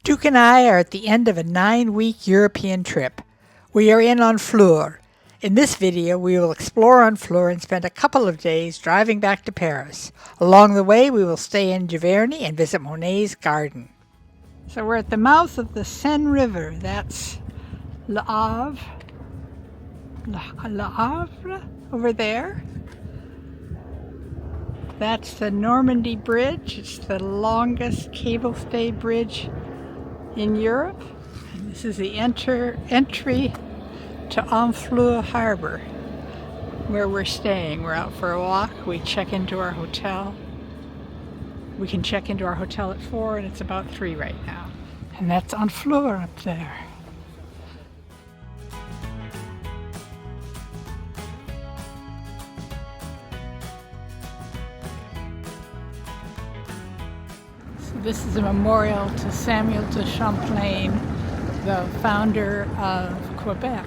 Duke and I are at the end of a 9-week European trip. We are in Honfleur. In this video, we will explore Honfleur and spend a couple of days driving back to Paris. Along the way, we will stay in Giverny and visit Monet's garden. So we're at the mouth of the Seine River. That's Le Havre. Le Havre over there. That's the Normandy Bridge. It's the longest cable stay bridge in Europe. And this is the entry to Honfleur Harbor, where we're staying. We're out for a walk. We check into our hotel. We can check into our hotel at 4 and it's about 3 right now. And that's Honfleur up there. This is a memorial to Samuel de Champlain, the founder of Quebec.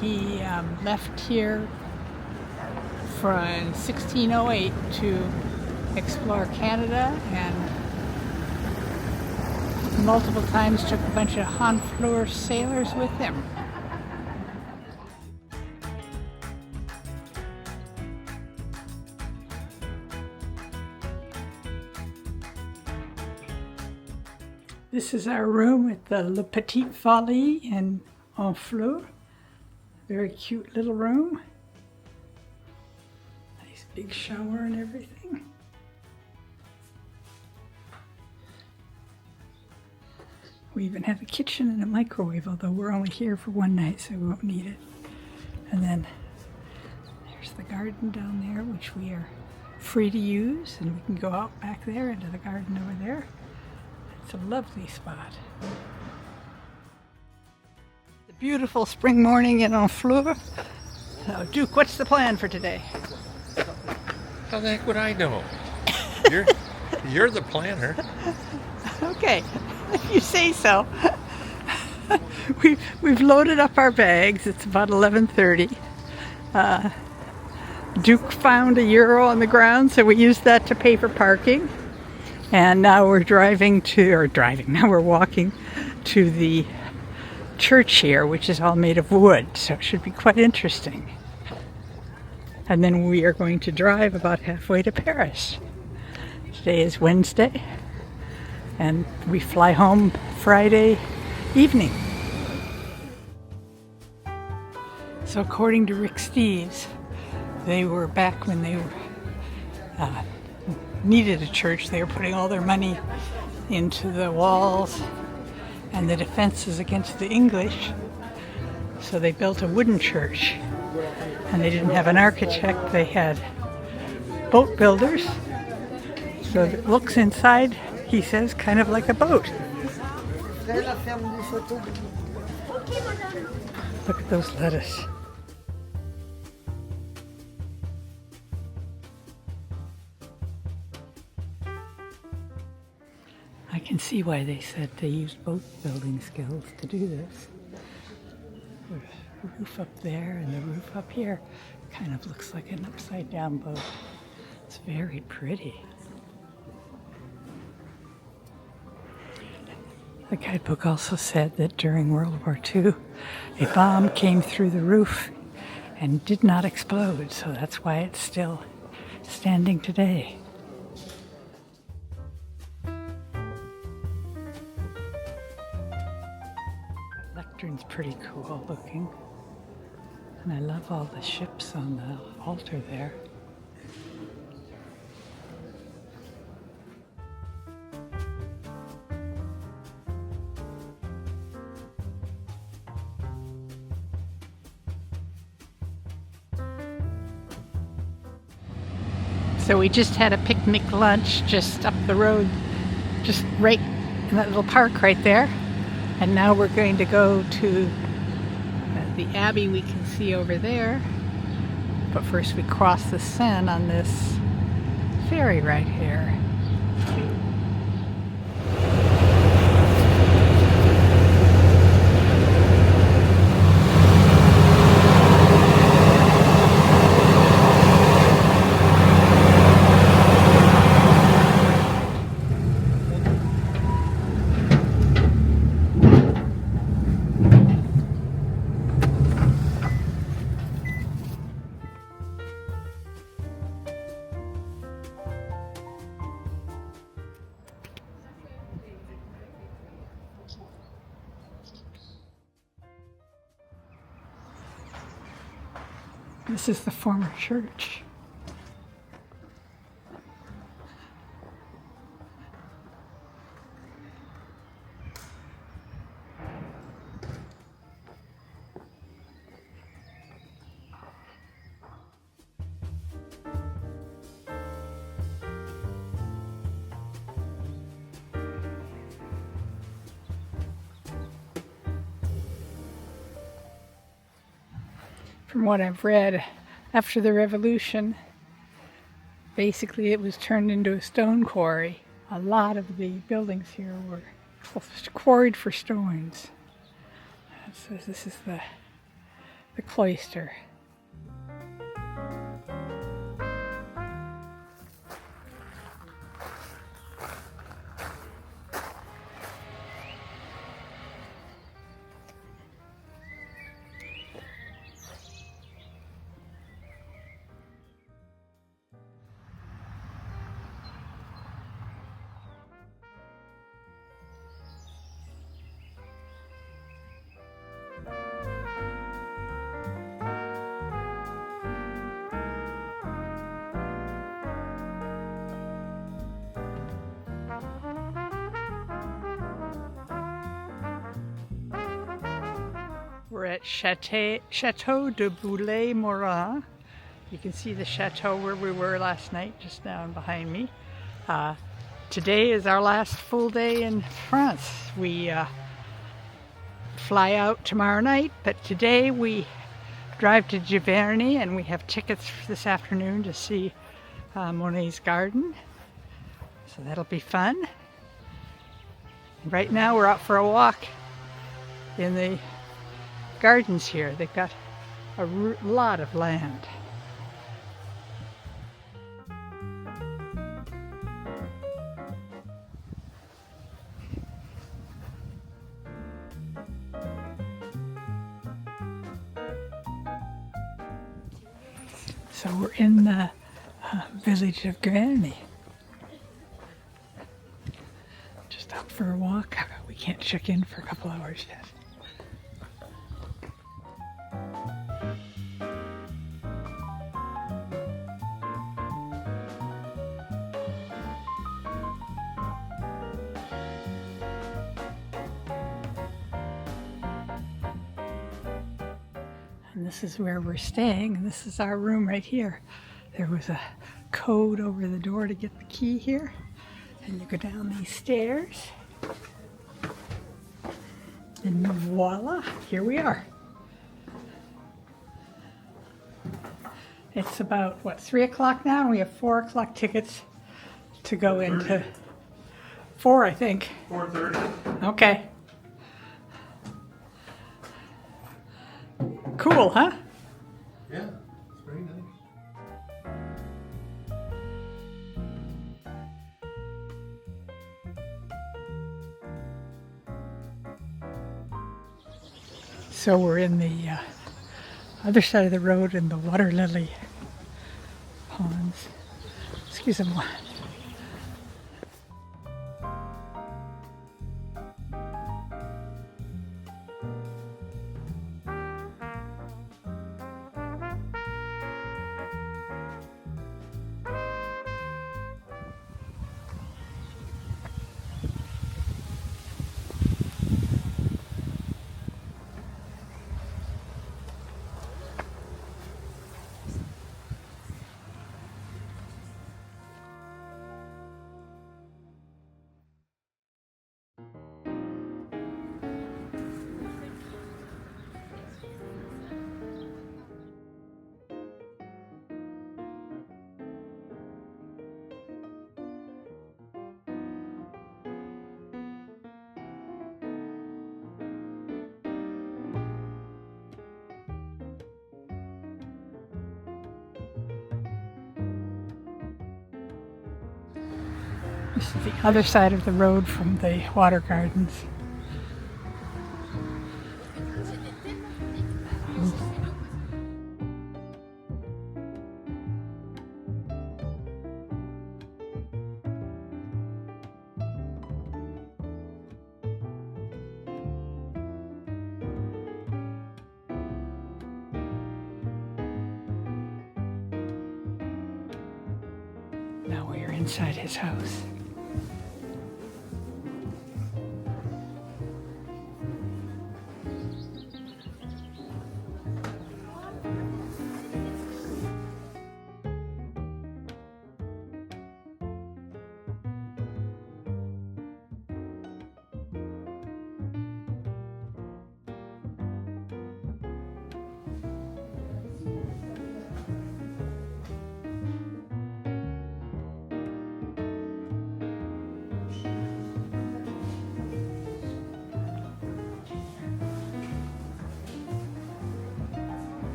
He left here in 1608 to explore Canada and multiple times took a bunch of Honfleur sailors with him. This is our room at the Le Petit Folie in Honfleur. Very cute little room. Nice big shower and everything. We even have a kitchen and a microwave, although we're only here for one night, so we won't need it. And then there's the garden down there, which we are free to use, and we can go out back there into the garden over there. It's a lovely spot. The beautiful spring morning in Honfleur. So, Duke, what's the plan for today? How the heck would I know? You're the planner. Okay, if you say so. We've loaded up our bags. It's about 11:30. Duke found €1 on the ground, so we used that to pay for parking. And now we're now we're walking to the church here, which is all made of wood, so it should be quite interesting. And then we are going to drive about halfway to Paris. Today is Wednesday, and we fly home Friday evening. So according to Rick Steves, they were back when they were needed a church. They were putting all their money into the walls and the defenses against the English. So they built a wooden church. And they didn't have an architect, they had boat builders. So it looks inside, he says, kind of like a boat. Look at those lettuce. I can see why they said they used boat building skills to do this. There's a roof up there and the roof up here kind of looks like an upside down boat. It's very pretty. The guidebook also said that during World War II, a bomb came through the roof and did not explode, so that's why it's still standing today. Lectern's pretty cool looking, and I love all the ships on the altar there. So we just had a picnic lunch just up the road, just right in that little park right there. And now we're going to go to the abbey we can see over there. But first we cross the Seine on this ferry right here. This is the former church. From what I've read, after the revolution, basically it was turned into a stone quarry. A lot of the buildings here were quarried for stones. So this is the cloister. We're at Chateau de Boulay Morin. You can see the chateau where we were last night, just down behind me. Today is our last full day in France. We fly out tomorrow night, but today we drive to Giverny and we have tickets this afternoon to see Monet's garden. So that'll be fun. Right now we're out for a walk in the gardens here. They've got a lot of land. So we're in the village of Giverny. Just out for a walk. We can't check in for a couple hours yet. And this is where we're staying, and this is our room right here. There was a code over the door to get the key here, and you go down these stairs, and voila, here we are. It's about, what, 3 o'clock now, and we have 4 o'clock tickets to go into 4, I think. 4:30. Okay. Cool, huh? Yeah, it's very nice. So we're in the other side of the road in the water lily ponds. Excuse me. This is the other side of the road from the water gardens. inside his house.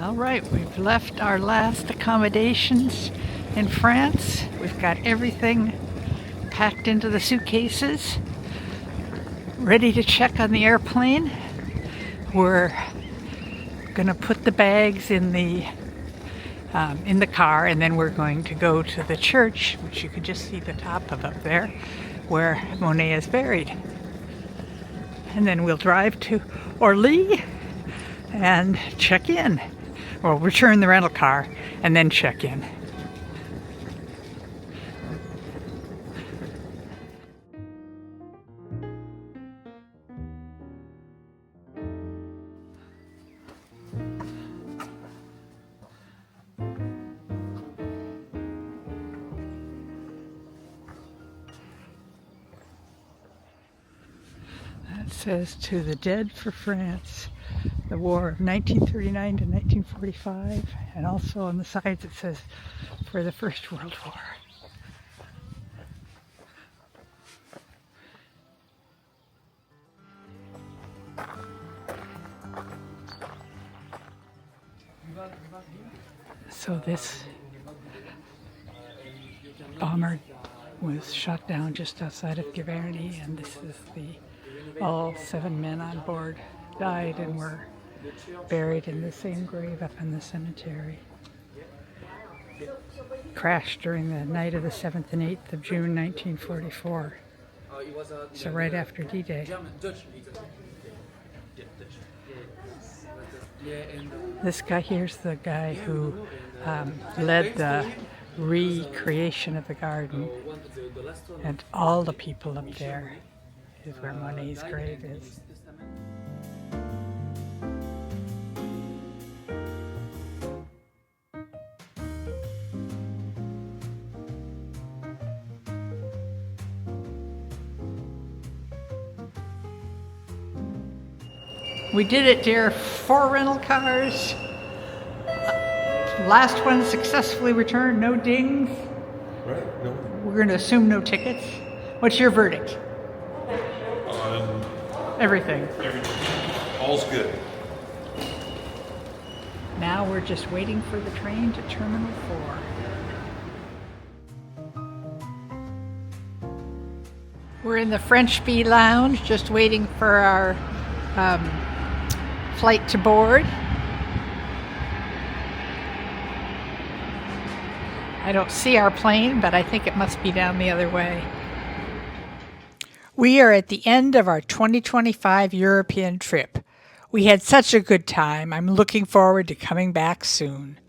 All right, we've left our last accommodations in France. We've got everything packed into the suitcases, ready to check on the airplane. We're gonna put the bags in the car, and then we're going to go to the church, which you can just see the top of up there, where Monet is buried. And then we'll drive to Orly and check in. Well, return the rental car and then check in. That says to the dead for France. The war of 1939 to 1945, and also on the sides it says for the First World War. So this bomber was shot down just outside of Giverny, and this is all 7 men on board died and were buried in the same grave up in the cemetery. Crashed during the night of the 7th and 8th of June 1944. So right after D-Day. This guy here's the guy who led the recreation of the garden, and all the people up there is where Monet's grave is. We did it, dear. 4 rental cars. Last one successfully returned, no dings. Right. No. We're going to assume no tickets. What's your verdict? Everything. All's good. Now we're just waiting for the train to Terminal 4. We're in the French Bee Lounge, just waiting for our flight to board. I don't see our plane, but I think it must be down the other way. We are at the end of our 2025 European trip. We had such a good time. I'm looking forward to coming back soon.